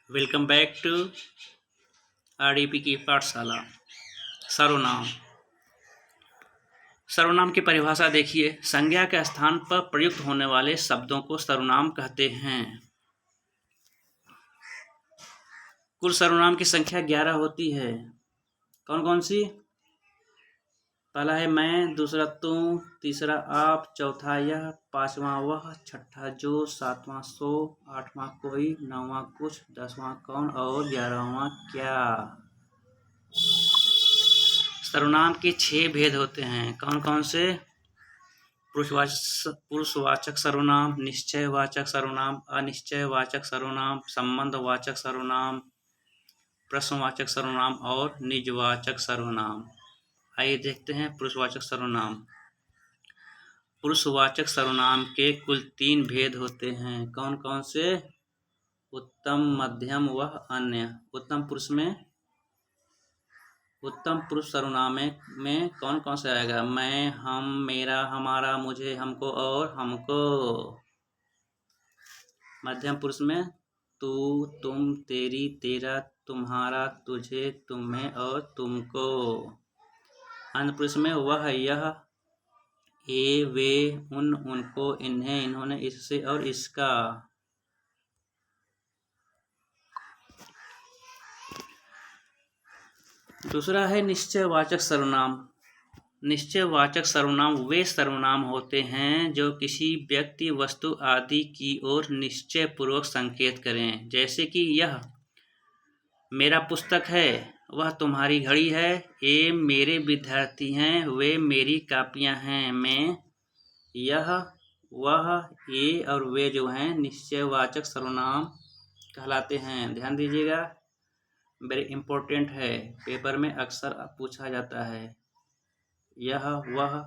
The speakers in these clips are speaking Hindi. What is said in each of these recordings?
वेलकम बैक टू आरडीपी की पाठशाला। सर्वनाम। सर्वनाम की परिभाषा देखिए। संज्ञा के स्थान पर प्रयुक्त होने वाले शब्दों को सर्वनाम कहते हैं। कुल सर्वनाम की संख्या 11 होती है। कौन कौन सी? पहला है मैं, दूसरा तुम, तीसरा आप, चौथा यह, पांचवा वह, छठा जो, सातवां सो, आठवां कोई, नौवां कुछ, 10वां कौन और 11वां क्या। सर्वनाम के 6 भेद होते हैं। कौन कौन से? पुरुषवाचक सर्वनाम, निश्चयवाचक सर्वनाम, अनिश्चयवाचक सर्वनाम, संबंधवाचक सर्वनाम, प्रश्नवाचक सर्वनाम और निजवाचक सर्वनाम। आइए देखते हैं पुरुषवाचक सर्वनाम। पुरुषवाचक सर्वनाम के कुल 3 भेद होते हैं। कौन कौन से? उत्तम, मध्यम व अन्य। उत्तम पुरुष सर्वनाम में कौन कौन सा आएगा? मैं, हम, मेरा, हमारा, मुझे, हमको और हमको। मध्यम पुरुष में तू, तुम, तेरी, तेरा, तुम्हारा, तुझे, तुम्हें और तुमको। अन्य पुरुष में वह, यह, ये, वे, उन, उनको, इन्हें, इन्होंने, इससे और इसका। दूसरा है निश्चयवाचक सर्वनाम। निश्चयवाचक सर्वनाम वे सर्वनाम होते हैं जो किसी व्यक्ति, वस्तु आदि की ओर निश्चय पूर्वक संकेत करें। जैसे कि यह मेरा पुस्तक है, वह तुम्हारी घड़ी है, ये मेरे विद्यार्थी हैं, वे मेरी कापियां हैं। मैं, यह, वह, ये और वे जो हैं निश्चयवाचक सर्वनाम कहलाते हैं। ध्यान दीजिएगा, वेरी इम्पोर्टेंट है, पेपर में अक्सर पूछा जाता है। यह, वह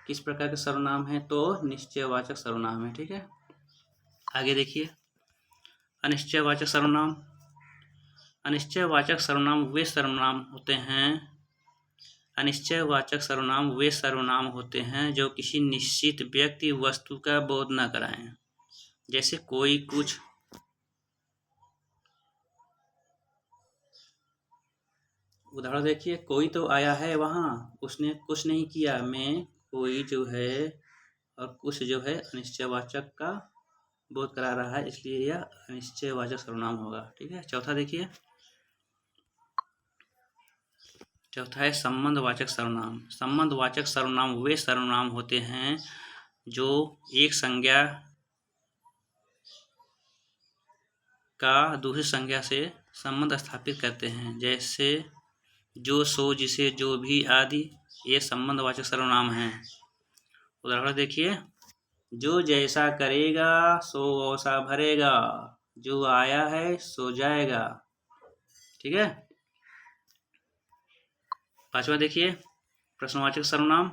किस प्रकार के सर्वनाम है? तो निश्चयवाचक सर्वनाम है। ठीक है, आगे देखिए अनिश्चयवाचक सर्वनाम। अनिश्चयवाचक सर्वनाम वे सर्वनाम होते हैं। अनिश्चयवाचक सर्वनाम वे सर्वनाम होते हैं जो किसी निश्चित व्यक्ति, वस्तु का बोध न कराएं। जैसे कोई, कुछ। उदाहरण देखिए, कोई तो आया है वहाँ, उसने कुछ नहीं किया। में कोई जो है और कुछ जो है अनिश्चयवाचक का बोध करा रहा है, इसलिए यह अनिश्चयवाचक सर्वनाम होगा। ठीक है, चौथा देखिए। चौथा है संबंधवाचक सर्वनाम। संबंधवाचक सर्वनाम वे सर्वनाम होते हैं जो एक संज्ञा का दूसरी संज्ञा से संबंध स्थापित करते हैं। जैसे जो, सो, जिसे, जो भी आदि, ये संबंधवाचक सर्वनाम हैं। उदाहरण देखिए, जो जैसा करेगा सो वैसा भरेगा, जो आया है सो जाएगा। ठीक है, पांचवा देखिए प्रश्नवाचक सर्वनाम।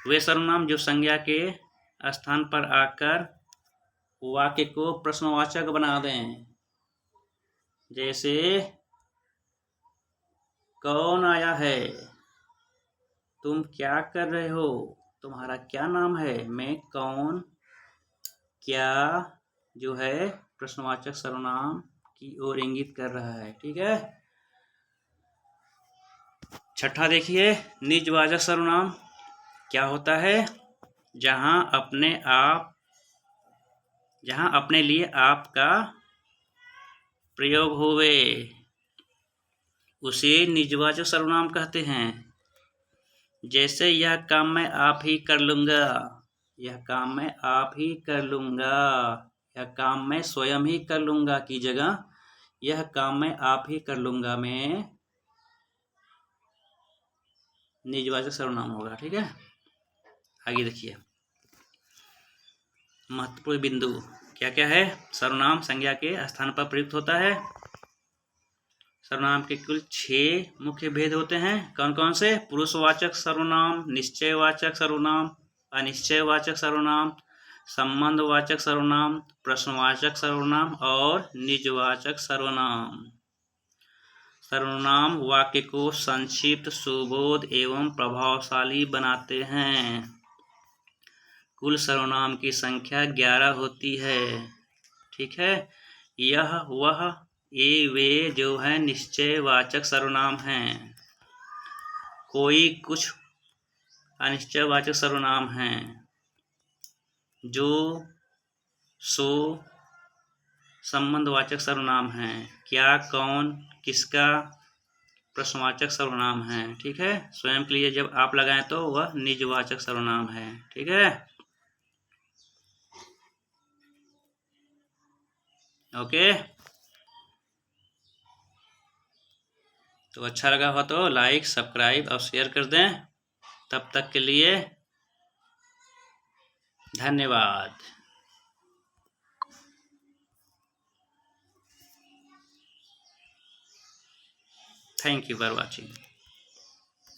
वे सर्वनाम जो संज्ञा के स्थान पर आकर वाक्य को प्रश्नवाचक बना दें। जैसे कौन आया है, तुम क्या कर रहे हो, तुम्हारा क्या नाम है। मैं, कौन, क्या जो है प्रश्नवाचक सर्वनाम की ओर इंगित कर रहा है। ठीक है, छठा देखिए निजवाचक सर्वनाम। क्या होता है? जहां अपने लिए आपका प्रयोग होवे, उसे निजवाचक सर्वनाम कहते हैं। जैसे यह काम मैं आप ही कर लूंगा, यह काम मैं आप ही कर लूंगा, यह काम मैं स्वयं ही कर लूंगा की जगह यह काम मैं आप ही कर लूंगा में निजवाचक सर्वनाम होगा। ठीक है, आगे देखिए महत्वपूर्ण बिंदु क्या क्या है। सर्वनाम संज्ञा के स्थान पर प्रयुक्त होता है। सर्वनाम के कुल 6 मुख्य भेद होते हैं। कौन कौन से? पुरुषवाचक सर्वनाम, निश्चयवाचक सर्वनाम, अनिश्चयवाचक सर्वनाम, संबंधवाचक सर्वनाम, प्रश्नवाचक सर्वनाम और निजवाचक सर्वनाम। सर्वनाम वाक्य को संक्षिप्त, सुबोध एवं प्रभावशाली बनाते हैं। कुल सर्वनाम की संख्या 11 होती है। ठीक है, यह, वह, ये, वे जो है निश्चयवाचक सर्वनाम हैं। कोई, कुछ अनिश्चयवाचक सर्वनाम हैं। जो, सो संबंधवाचक सर्वनाम हैं। क्या, कौन, किसका प्रश्नवाचक सर्वनाम है। ठीक है, स्वयं के लिए जब आप लगाएं तो वह निजवाचक सर्वनाम है। ठीक है, ओके। तो अच्छा लगा हो तो लाइक, सब्सक्राइब और शेयर कर दें। तब तक के लिए धन्यवाद। Thank you for watching.